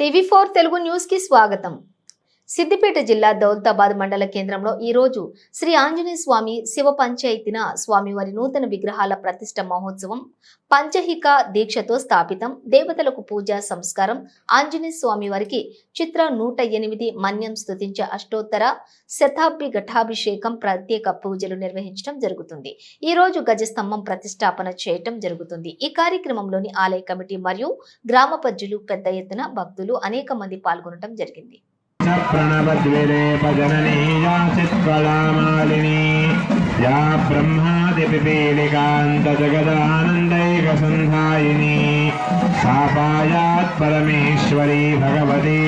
టీవీ4 Telugu news కి స్వాగతం. సిద్దిపేట జిల్లా దౌలతాబాద్ మండల కేంద్రంలో ఈ రోజు శ్రీ ఆంజనేయ స్వామి శివ పంచాయతిన స్వామివారి నూతన విగ్రహాల ప్రతిష్ఠ మహోత్సవం పంచహిక దీక్షతో స్థాపితం. దేవతలకు పూజా సంస్కారం. ఆంజనేయ స్వామి వారికి చిత్ర 108 మన్యం స్తుతించే అష్టోత్తర శతాబ్ది ఘటాభిషేకం ప్రత్యేక పూజలు నిర్వహించడం జరుగుతుంది. ఈ రోజు గజస్తంభం ప్రతిష్టాపన చేయటం జరుగుతుంది. ఈ కార్యక్రమంలోని ఆలయ కమిటీ మరియు గ్రామ ప్రజలు పెద్ద ఎత్తున భక్తులు అనేక మంది పాల్గొనడం జరిగింది. प्रणवद्विरेपजननीया चित्कलामालिनी या ब्रह्मादिपिपीलिकान्तजगदानन्दैकसन्धायिनी सा पायात् परमेश्वरी भगवती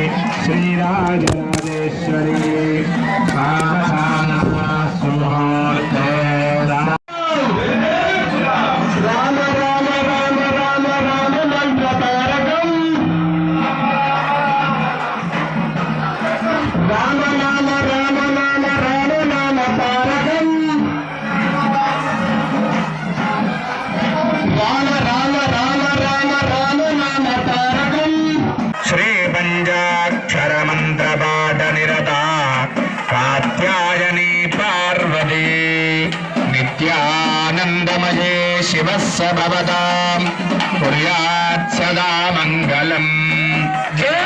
श्रीराजराजेश्वरी मंत्रपाठनिरता कात्यायनी पार्वती नित्यानंदमये शिवः स भवतां कुर्यात् सदा मंगलम्। जय